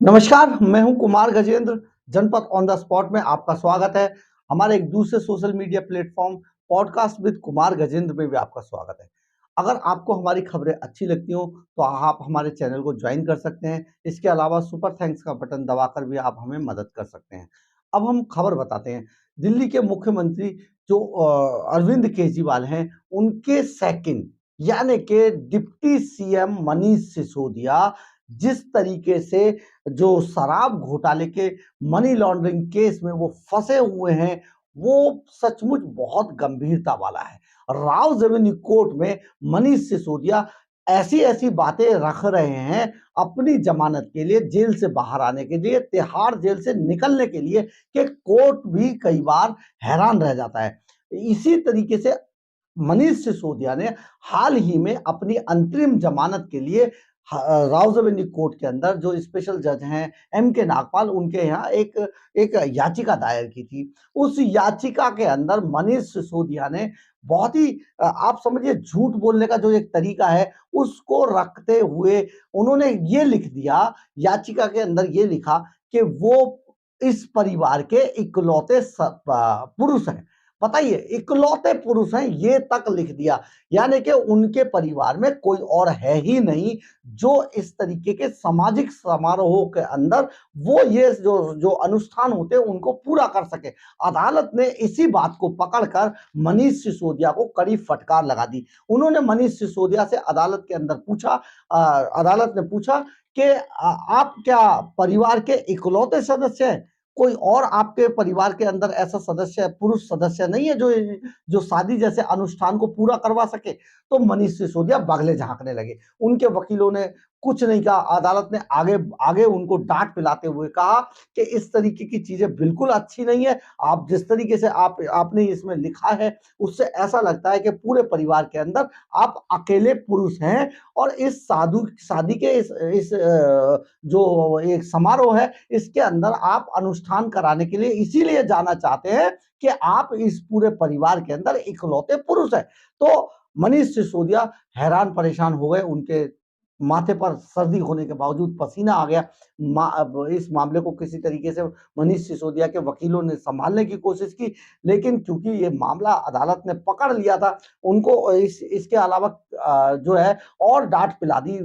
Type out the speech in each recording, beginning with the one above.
नमस्कार, मैं हूं कुमार गजेंद्र। जनपद ऑन द स्पॉट में आपका स्वागत है। हमारे एक दूसरे social media platform podcast with Kumar Gajendra में भी आपका स्वागत है। अगर आपको हमारी खबरें अच्छी लगती हो तो आप हमारे चैनल को ज्वाइन कर सकते हैं। इसके अलावा सुपर थैंक्स का बटन दबाकर भी आप हमें मदद कर सकते हैं। अब हम खबर बताते हैं। दिल्ली के मुख्यमंत्री जो अरविंद केजरीवाल हैं, उनके सेकंड यानी कि डिप्टी सीएम मनीष सिसोदिया जिस तरीके से जो शराब घोटाले के मनी लॉन्ड्रिंग केस में वो फंसे हुए हैं, वो सचमुच बहुत गंभीरता वाला है। राव रेवेन्यू कोर्ट में मनीष सिसोदिया ऐसी-ऐसी बातें रख रहे हैं अपनी जमानत के लिए, जेल से बाहर आने के लिए, तिहाड़ जेल से निकलने के लिए कि कोर्ट भी कई बार हैरान रह जाता है। इसी तरीके से मनीष सिसोदिया ने हाल ही में अपनी अंतरिम जमानत के लिए राव रेवेन्यू कोर्ट के अंदर जो स्पेशल जज हैं एम के नागपाल, उनके यहाँ एक एक याचिका दायर की थी। उस याचिका के अंदर मनीष सिसोदिया ने बहुत ही आप समझिए झूठ बोलने का जो एक तरीका है उसको रखते हुए उन्होंने ये लिख दिया, याचिका के अंदर ये लिखा कि वो इस परिवार के इकलौते पुरुष हैं। बताइए, इकलौते पुरुष हैं ये तक लिख दिया, यानी कि उनके परिवार में कोई और है ही नहीं जो इस तरीके के सामाजिक समारोहों के अंदर वो ये जो जो अनुष्ठान होते हैं उनको पूरा कर सके। अदालत ने इसी बात को पकड़कर मनीष सिसोदिया को कड़ी फटकार लगा दी। उन्होंने मनीष सिसोदिया से अदालत के अंदर पूछा, अदालत ने पूछा कि आप क्या परिवार के इकलौते सदस्य हैं? कोई और आपके परिवार के अंदर ऐसा सदस्य पुरुष सदस्य नहीं है जो जो शादी जैसे अनुष्ठान को पूरा करवा सके? तो मनीष सिसोदिया बगले झाँकने लगे। उनके वकीलों ने कुछ नहीं कहा। अदालत ने आगे आगे उनको डाँट पिलाते हुए कहा कि इस तरीके की चीज़ें बिल्कुल अच्छी नहीं है। आप जिस तरीके से आपने इसमें लिखा है, उससे ऐसा लगता है कि पूरे परिवार के अंदर आप अकेले पुरुष हैं और इस शादी के इस जो एक समारोह है, इसके अंदर आप अनुष्ठान कराने के लिए इसीलिए जाना चाहते हैं कि आप इस पूरे परिवार के अंदर इकलौते पुरुष हैं। तो मनीष सिसोदिया हैरान परेशान हो गए, उनके माथे पर सर्दी होने के बावजूद पसीना आ गया। अब इस मामले को किसी तरीके से मनीष सिसोदिया के वकीलों ने सँभालने की कोशिश की, लेकिन चूँकि ये मामला अदालत ने पकड़ लिया था, उनको इसके अलावा जो है और डाँट पिला दी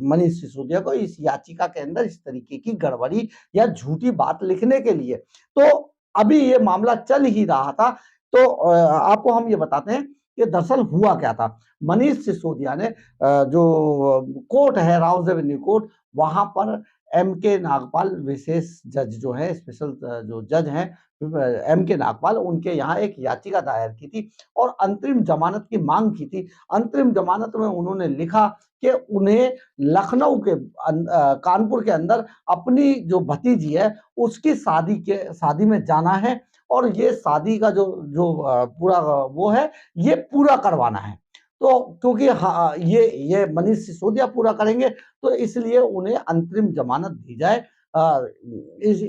मनीष सिसोदिया को इस याचिका के अंदर इस तरीके की गड़बड़ी या झूठी बात लिखने के लिए। तो अभी ये मामला चल ही रहा था, तो आपको हम ये बताते हैं कि दरअसल हुआ क्या था। मनीष सिसोदिया ने जो कोर्ट है राव रेवेन्यू कोर्ट, वहाँ पर एम के नागपाल विशेष जज जो है स्पेशल जो जज हैं एम के नागपाल, उनके यहाँ एक याचिका दायर की थी और अंतरिम जमानत की मांग की थी। अंतरिम जमानत में उन्होंने लिखा कि उन्हें लखनऊ के कानपुर के अंदर अपनी जो भतीजी है उसकी शादी में जाना है और ये शादी का जो जो पूरा वो है ये पूरा करवाना है। तो क्योंकि हाँ, ये मनीष सिसोदिया पूरा करेंगे तो इसलिए उन्हें अंतरिम जमानत दी जाए।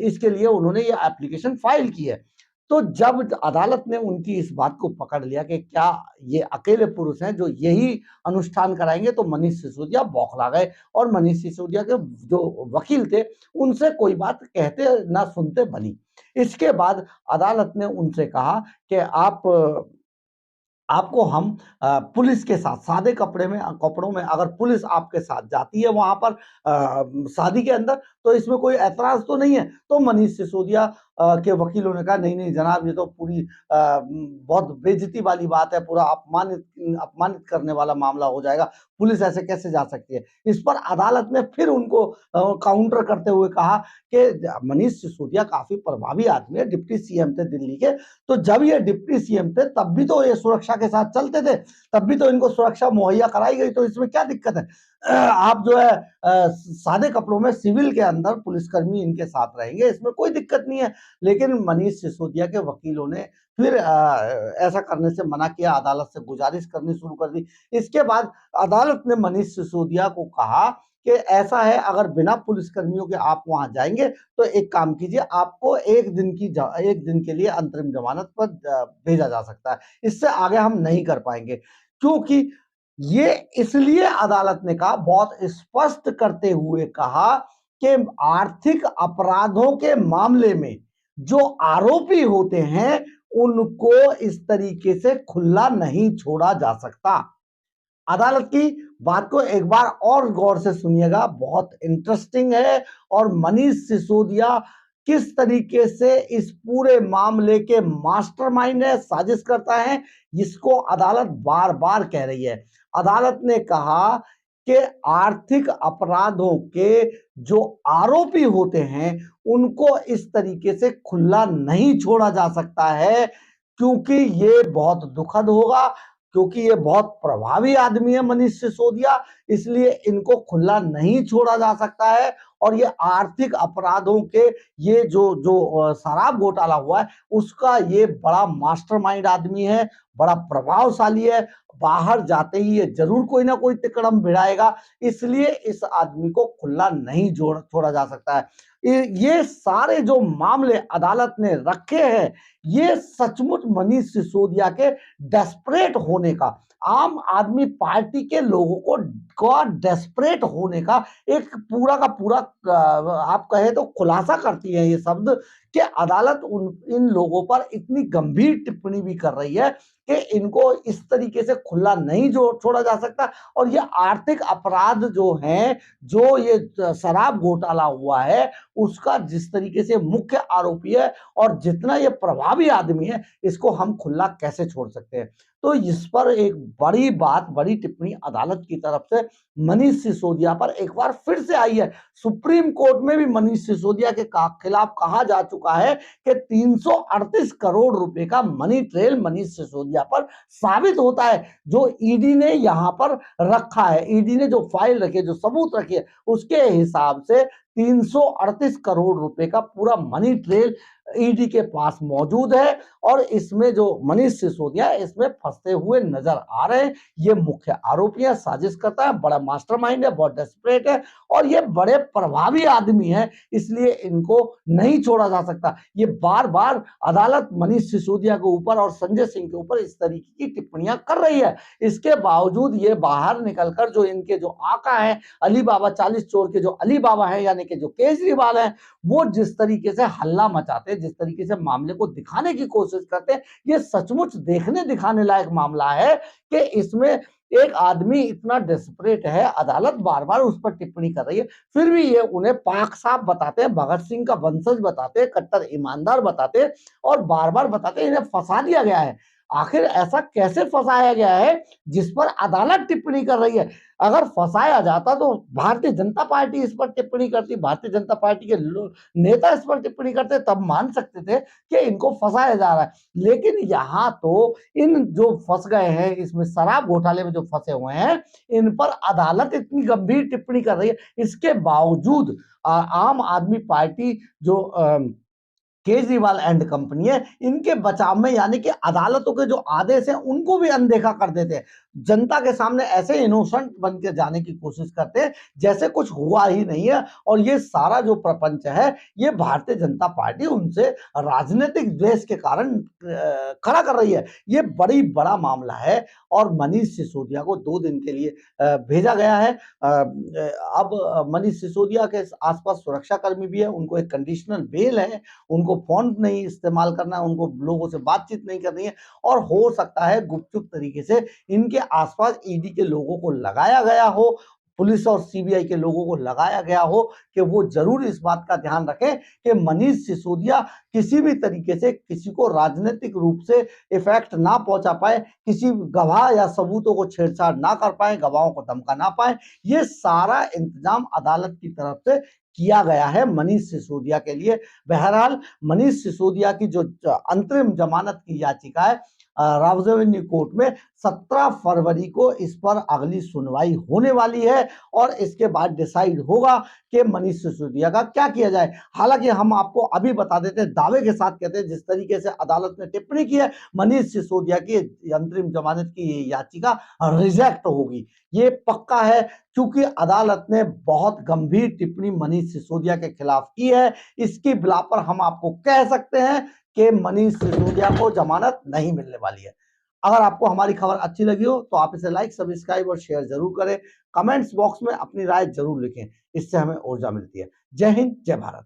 इसके लिए उन्होंने ये एप्लीकेशन फाइल की है। तो जब अदालत ने उनकी इस बात को पकड़ लिया कि क्या ये अकेले पुरुष हैं जो यही अनुष्ठान कराएँगे, तो मनीष सिसोदिया बौखला गए और मनीष सिसोदिया के जो वकील थे उनसे कोई बात कहते ना सुनते बनी। इसके बाद अदालत ने उनसे कहा कि आपको हम पुलिस के साथ सादे कपड़ों में अगर पुलिस आपके साथ जाती है वहाँ पर शादी के अंदर, तो इसमें कोई ऐतराज़ तो नहीं है? तो मनीष सिसोदिया के वकीलों ने कहा नहीं, नहीं जनाब, ये तो पूरी बहुत बेइज़्ज़ती वाली बात है, पूरा अपमानित अपमानित करने वाला मामला हो जाएगा, पुलिस ऐसे कैसे जा सकती है? इस पर अदालत ने फिर उनको काउंटर करते हुए कहा कि मनीष सिसोदिया काफ़ी प्रभावी आदमी है, डिप्टी सीएम थे दिल्ली के, तो जब ये डिप्टी सीएम थे तब भी तो ये सुरक्षा के साथ चलते थे, तब भी तो इनको सुरक्षा मुहैया कराई गई, तो इसमें क्या दिक्कत है? आप जो है सादे कपड़ों में सिविल के अंदर पुलिसकर्मी इनके साथ रहेंगे, इसमें कोई दिक्कत नहीं है। लेकिन मनीष सिसोदिया के वकीलों ने फिर ऐसा करने से मना किया, अदालत से गुजारिश करनी शुरू कर दी। इसके बाद अदालत ने मनीष सिसोदिया को कहा कि ऐसा है, अगर बिना पुलिसकर्मियों के आप वहाँ जाएँगे तो एक काम कीजिए, आपको 1 दिन के लिए अंतरिम ज़मानत पर भेजा जा सकता है। इससे आगे हम नहीं कर पाएँगे। क्योंकि ये इसलिए अदालत ने कहा, बहुत स्पष्ट करते हुए कहा कि आर्थिक अपराधों के मामले में जो आरोपी होते हैं उनको इस तरीके से खुला नहीं छोड़ा जा सकता। अदालत की बात को एक बार और गौर से सुनिएगा, बहुत इंटरेस्टिंग है। और मनीष सिसोदिया किस तरीके से इस पूरे मामले के मास्टरमाइंड है, साजिश करता है, इसको अदालत बार बार कह रही है। अदालत ने कहा कि आर्थिक अपराधों के जो आरोपी होते हैं उनको इस तरीके से खुला नहीं छोड़ा जा सकता है, क्योंकि ये बहुत दुखद होगा, क्योंकि ये बहुत प्रभावी आदमी है मनीष सिसोदिया, इसलिए इनको खुला नहीं छोड़ा जा सकता है। और ये आर्थिक अपराधों के ये जो जो शराब घोटाला हुआ है उसका ये बड़ा मास्टरमाइंड आदमी है, बड़ा प्रभावशाली है। बाहर जाते ही ये जरूर कोई ना कोई तिकड़म भिड़ाएगा, इसलिए इस आदमी को खुला नहीं छोड़ा जा सकता है। ये सारे जो मामले अदालत ने रखे हैं ये सचमुच मनीष सिसोदिया के डेस्परेट होने का, आम आदमी पार्टी के लोगों को डेस्परेट होने का एक पूरा का पूरा आप कहे तो खुलासा करती है ये शब्द, कि अदालत इन लोगों पर इतनी गंभीर टिप्पणी भी कर रही है कि इनको इस तरीके से खुला नहीं छोड़ा जा सकता। और ये आर्थिक अपराध जो हैं, जो ये शराब घोटाला हुआ है उसका जिस तरीके से मुख्य आरोपी है और जितना ये प्रभावी आदमी है, इसको हम खुला कैसे छोड़ सकते हैं। तो इस पर एक बड़ी बात, बड़ी टिप्पणी अदालत की तरफ से मनीष सिसोदिया पर एक बार फिर से आई है। सुप्रीम कोर्ट में भी मनीष सिसोदिया के खिलाफ कहा जा चुका है कि 338 करोड़ रुपए का मनी ट्रेल मनीष सिसोदिया पर साबित होता है। जो ईडी ने यहां पर रखा है, ईडी ने जो फाइल रखी है, जो सबूत रखी है, उसके हिसाब से 338 करोड़ रुपए का पूरा मनी ट्रेल ईडी के पास मौजूद है। और इसमें जो मनीष सिसोदिया इसमें फंसते हुए नजर आ रहे हैं। ये मुख्य आरोपी है, साजिश करता है, बड़ा मास्टरमाइंड है, बहुत डेस्परेट है और ये बड़े प्रभावी आदमी है, इसलिए इनको नहीं छोड़ा जा सकता। ये बार बार अदालत मनीष सिसोदिया के ऊपर और संजय सिंह के ऊपर इस तरीके की टिप्पणियां कर रही है। इसके बावजूद ये बाहर निकलकर जो इनके जो आका है, अली बाबा 40 चोर के जो अली बाबा है यानी कि जो केजरीवाल है, वो जिस तरीके से हल्ला मचाते हैं, जिस तरीके से मामले को दिखाने की कोशिश करते हैं, ये सचमुच देखने दिखाने लायक मामला है कि इसमें एक आदमी इतना डेस्परेट है, अदालत बार बार उस पर टिप्पणी कर रही है, फिर भी ये उन्हें पाक साफ बताते हैं, भगत सिंह का वंशज बताते हैं, कट्टर ईमानदार बताते हैं और बार बार बताते हैं इन्हें फंसा दिया गया है। आखिर ऐसा कैसे फंसाया गया है जिस पर अदालत टिप्पणी कर रही है? अगर फंसाया जाता तो भारतीय जनता पार्टी इस पर टिप्पणी करती, भारतीय जनता पार्टी के नेता इस पर टिप्पणी करते, तब मान सकते थे कि इनको फंसाया जा रहा है। लेकिन यहाँ तो इन जो फंस गए हैं, इसमें शराब घोटाले में जो फंसे हुए हैं, इन पर अदालत इतनी गंभीर टिप्पणी कर रही है, इसके बावजूद आम आदमी पार्टी जो केजरीवाल एंड कंपनी है, इनके बचाव में यानी कि अदालतों के जो आदेश हैं उनको भी अनदेखा कर देते हैं। जनता के सामने ऐसे इनोसेंट बन के जाने की कोशिश करते हैं जैसे कुछ हुआ ही नहीं है। और ये सारा जो प्रपंच है ये भारतीय जनता पार्टी उनसे राजनीतिक द्वेष के कारण खड़ा कर रही है। ये बड़ा मामला है और मनीष सिसोदिया को 2 दिन के लिए भेजा गया है। अब मनीष सिसोदिया के आसपास सुरक्षा कर्मी भी है, उनको एक कंडीशनल बेल है, उनको फोन नहीं इस्तेमाल करना है, उनको लोगों से बातचीत नहीं करनी है और हो सकता है गुपचुप तरीके से इनके आसपास ईडी के लोगों को लगाया गया हो, पुलिस और सीबीआई के लोगों को लगाया गया हो कि वो जरूर इस बात का ध्यान रखें कि मनीष सिसोदिया किसी भी तरीके से किसी को राजनीतिक रूप से इफेक्ट ना पहुंचा पाए, किसी गवाह या सबूतों को छेड़छाड़ ना कर पाए, गवाहों को धमका ना पाए। ये सारा इंतजाम अदालत की तरफ से किया गया है मनीष सिसोदिया के लिए। बहरहाल मनीष सिसोदिया की जो अंतरिम जमानत की याचिका है रावरेवन्यू कोर्ट में 17 फरवरी को इस पर अगली सुनवाई होने वाली है और इसके बाद डिसाइड होगा कि मनीष सिसोदिया का क्या किया जाए। हालांकि हम आपको अभी बता देते हैं, दावे के साथ कहते हैं, जिस तरीके से अदालत ने टिप्पणी की है, मनीष सिसोदिया की अंतरिम जमानत की ये याचिका रिजेक्ट होगी, ये पक्का है, क्योंकि अदालत ने बहुत गंभीर टिप्पणी मनीष सिसोदिया के खिलाफ की है। इसकी बिला पर हम आपको कह सकते हैं कि मनीष सिसोदिया को जमानत नहीं मिलने वाली है। अगर आपको हमारी खबर अच्छी लगी हो तो आप इसे लाइक, सब्सक्राइब और शेयर जरूर करें। कमेंट्स बॉक्स में अपनी राय जरूर लिखें, इससे हमें ऊर्जा मिलती है। जय हिंद, जय भारत।